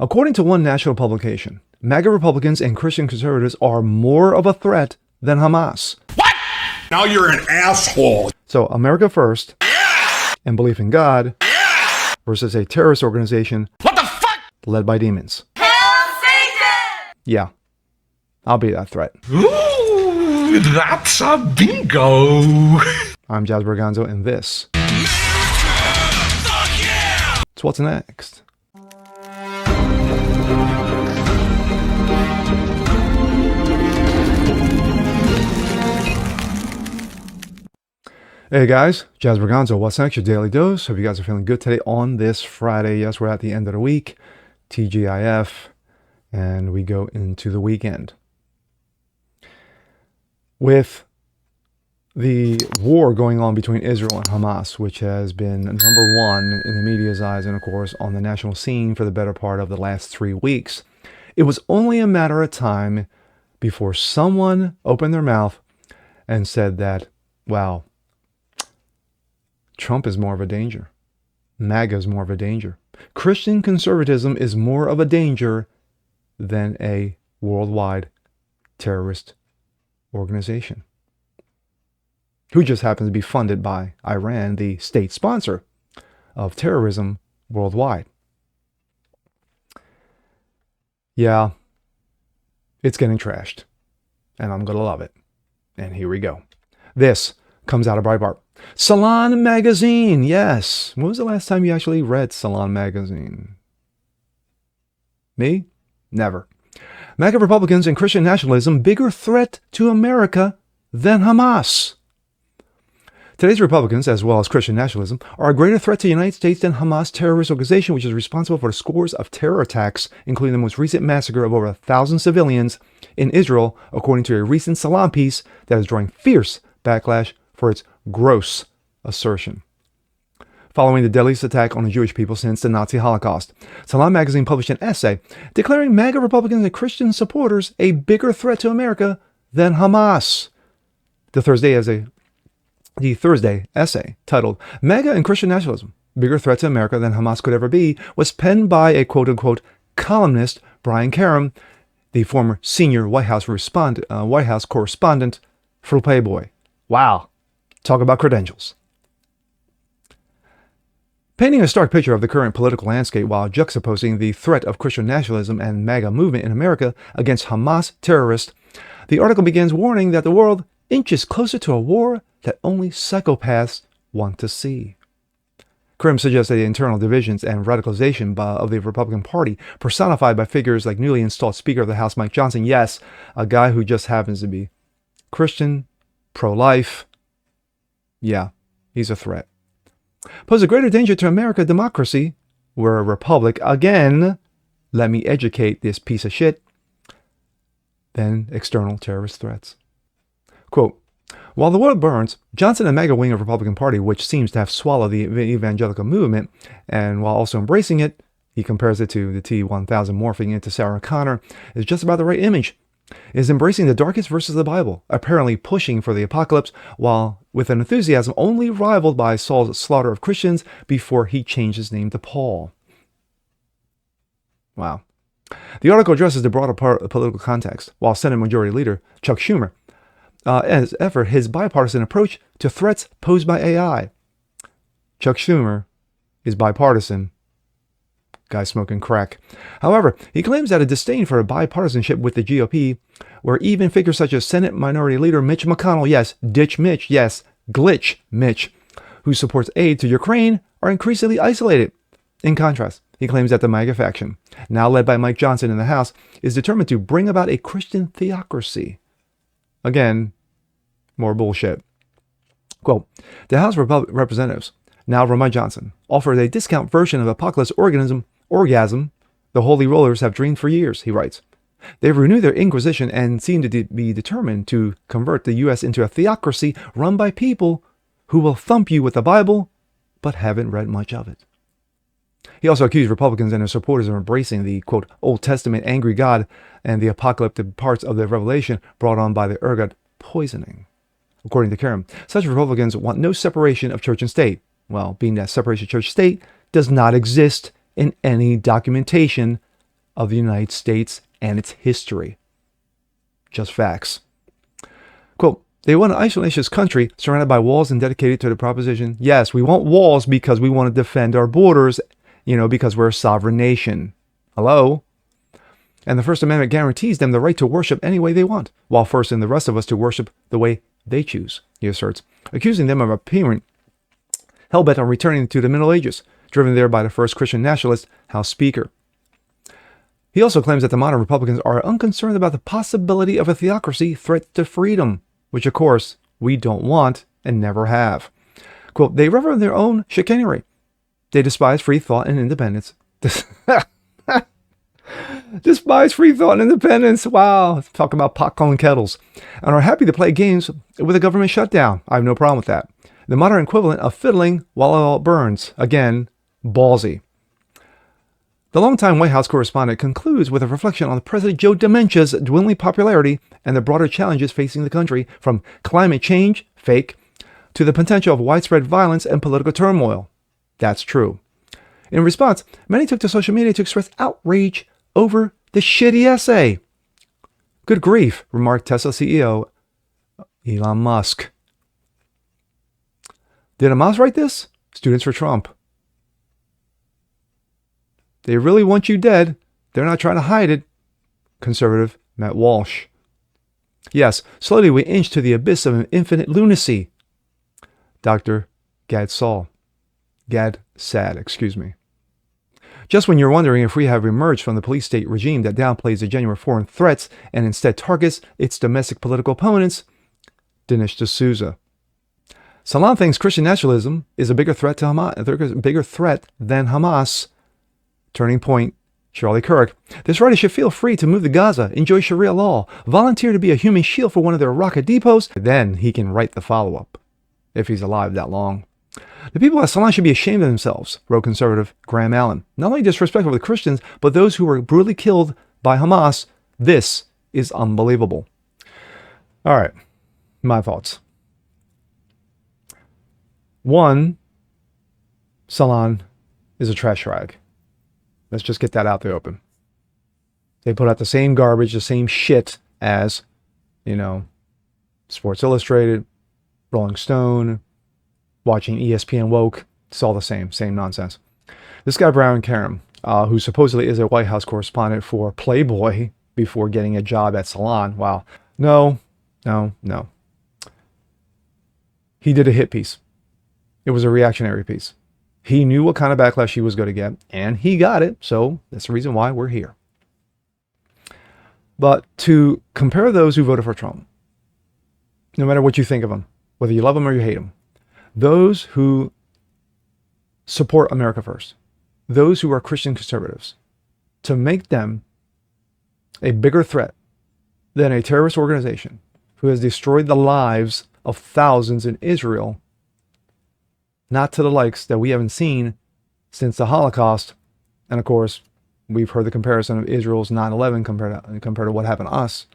According to one national publication, MAGA Republicans and Christian conservatives are more of a threat than Hamas. What? Now you're an asshole. So America first and belief in God versus a terrorist organization What the fuck? led by demons. Hail Satan! Yeah, I'll be that threat. Ooh, that's a bingo. I'm Jazz Berganzo, and this is What's Next. Hey guys, Jazz Berganzo, What's Next, your daily dose. Hope you guys are feeling good today on this Friday. Yes, we're at the end of the week, TGIF, and we go into the weekend. With the war going on between Israel and Hamas, which has been number one in the media's eyes and, of course, on the national scene for the better part of the last 3 weeks, it was only a matter of time before someone opened their mouth and said that, wow, Trump is more of a danger. MAGA is more of a danger. Christian conservatism is more of a danger than a worldwide terrorist organization, who just happens to be funded by Iran, the state sponsor of terrorism worldwide. Yeah, it's getting trashed, and I'm going to love it. And here we go. This comes out of Breitbart. Salon Magazine, yes. When was the last time you actually read Salon Magazine? Me? Never. MAGA Republicans and Christian nationalism, bigger threat to America than Hamas. Today's Republicans, as well as Christian nationalism, are a greater threat to the United States than Hamas terrorist organization, which is responsible for scores of terror attacks, including the most recent massacre of over 1,000 civilians in Israel, according to a recent Salon piece that is drawing fierce backlash for its gross assertion. Following the deadliest attack on the Jewish people since the Nazi Holocaust, Salon magazine published an essay declaring MAGA Republicans and Christian supporters a bigger threat to America than Hamas. The Thursday essay, titled MAGA and Christian Nationalism, Bigger Threat to America Than Hamas Could Ever Be, was penned by a quote-unquote columnist, Brian Karem, the former senior White House correspondent for Playboy. Wow. Talk about credentials. Painting a stark picture of the current political landscape while juxtaposing the threat of Christian nationalism and MAGA movement in America against Hamas terrorists, the article begins warning that the world inches closer to a war that only psychopaths want to see. Krim suggests that the internal divisions and radicalization of the Republican Party, personified by figures like newly installed Speaker of the House Mike Johnson, yes, a guy who just happens to be Christian, pro-life, yeah, he's a threat, pose a greater danger to American democracy. We're a republic, again, let me educate this piece of shit, than external terrorist threats. Quote, while the world burns, Johnson and MAGA wing of the Republican Party, which seems to have swallowed the evangelical movement, and while also embracing it, he compares it to the T-1000 morphing into Sarah Connor, is just about the right image. It is embracing the darkest verses of the Bible, apparently pushing for the apocalypse, while with an enthusiasm only rivaled by Saul's slaughter of Christians before he changed his name to Paul. Wow. The article addresses the broader political context, while Senate Majority Leader Chuck Schumer as ever his bipartisan approach to threats posed by AI. Chuck Schumer is bipartisan. Guy smoking crack. However, he claims that a disdain for a bipartisanship with the GOP, where even figures such as Senate Minority Leader Mitch McConnell, yes, Ditch Mitch, yes, Glitch Mitch, who supports aid to Ukraine, are increasingly isolated. In contrast, he claims that the MAGA faction, now led by Mike Johnson in the House, is determined to bring about a Christian theocracy. Again, more bullshit. Quote, the House of Representatives, now run by Johnson, offered a discount version of apocalypse orgasm the holy rollers have dreamed for years, he writes. They've renewed their inquisition and seem to be determined to convert the U.S. into a theocracy run by people who will thump you with the Bible, but haven't read much of it. He also accused Republicans and their supporters of embracing the, quote, Old Testament angry God and the apocalyptic parts of the Revelation brought on by the ergot poisoning. According to Kerem, such Republicans want no separation of church and state. Well, being that separation of church-state does not exist in any documentation of the United States and its history. Just facts. Quote, they want to isolate this country surrounded by walls and dedicated to the proposition, yes, we want walls because we want to defend our borders, because we're a sovereign nation. Hello? And the First Amendment guarantees them the right to worship any way they want, while forcing the rest of us to worship the way they choose, he asserts, accusing them of appearing hell-bent on returning to the Middle Ages, driven there by the first Christian nationalist, House Speaker. He also claims that the modern Republicans are unconcerned about the possibility of a theocracy threat to freedom, which, of course, we don't want and never have. Quote, they revel in their own chicanery. They despise free thought and independence. Despise free thought and independence. Wow. Talk about pot calling kettles. And are happy to play games with a government shutdown. I have no problem with that. The modern equivalent of fiddling while it all burns. Again, ballsy. The longtime White House correspondent concludes with a reflection on President Joe Dementia's dwindling popularity and the broader challenges facing the country, from climate change, fake, to the potential of widespread violence and political turmoil. That's true. In response, many took to social media to express outrage over the shitty essay. Good grief, remarked Tesla CEO Elon Musk. Did Hamas write this? Students for Trump. They really want you dead. They're not trying to hide it. Conservative Matt Walsh. Yes, slowly we inch to the abyss of infinite lunacy. Dr. Gad Sad, excuse me. Just when you're wondering if we have emerged from the police state regime that downplays the genuine foreign threats and instead targets its domestic political opponents, Dinesh D'Souza. Salon thinks Christian nationalism is a bigger threat than Hamas. Turning point, Charlie Kirk. This writer should feel free to move to Gaza, enjoy Sharia law, volunteer to be a human shield for one of their rocket depots. Then he can write the follow-up, if he's alive that long. The people at Salon should be ashamed of themselves, wrote conservative Graham Allen. Not only disrespectful to Christians, but those who were brutally killed by Hamas. This is unbelievable. All right, my thoughts. One, Salon is a trash rag. Let's just get that out there open. They put out the same garbage, the same shit as, Sports Illustrated, Rolling Stone, watching ESPN Woke. It's all the same nonsense. This guy, Brian Karam, who supposedly is a White House correspondent for Playboy before getting a job at Salon. Wow. No. He did a hit piece. It was a reactionary piece. He knew what kind of backlash he was going to get, and he got it, so that's the reason why we're here. But to compare those who voted for Trump, no matter what you think of them, whether you love them or you hate them, those who support America first, those who are Christian conservatives, to make them a bigger threat than a terrorist organization who has destroyed the lives of thousands in Israel, not to the likes that we haven't seen since the Holocaust. And of course, we've heard the comparison of Israel's 9/11 compared to what happened to us,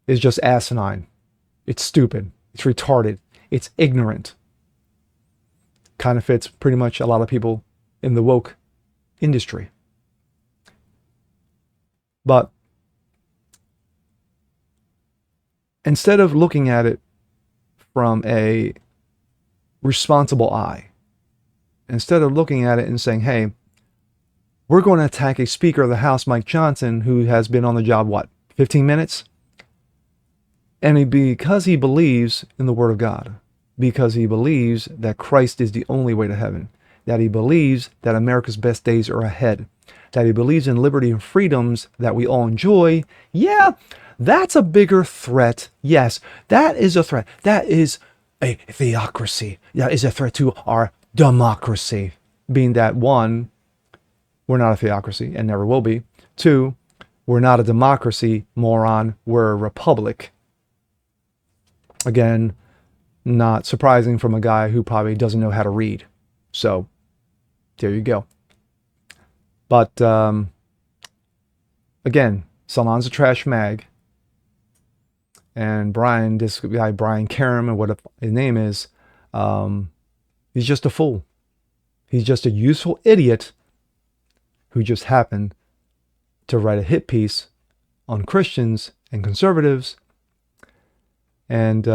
is just asinine. It's stupid. It's retarded. It's ignorant. Kind of fits pretty much a lot of people in the woke industry. But instead of looking at it from a responsible eye, instead of looking at it and saying, hey, we're going to attack a Speaker of the House, Mike Johnson, who has been on the job, 15 minutes? And because he believes in the Word of God, because he believes that Christ is the only way to heaven, that he believes that America's best days are ahead, that he believes in liberty and freedoms that we all enjoy, yeah, that's a bigger threat. Yes, that is a threat. That is a theocracy. That is a threat to our democracy. Being that, one, we're not a theocracy and never will be. Two, we're not a democracy, moron. We're a republic. Again, not surprising from a guy who probably doesn't know how to read. So, there you go. But, again, Salon's a trash mag. And Brian, this guy, Brian Karam, and what his name is, he's just a fool. He's just a useful idiot who just happened to write a hit piece on Christians and conservatives, and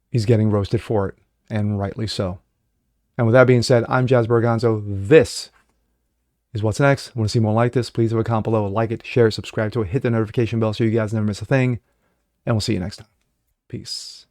he's getting roasted for it, and rightly so. And with that being said, I'm Jazz Berganzo. This is What's Next. Want to see more like this? Please leave a comment below. Like it, share it, subscribe to it, hit the notification bell so you guys never miss a thing. And we'll see you next time. Peace.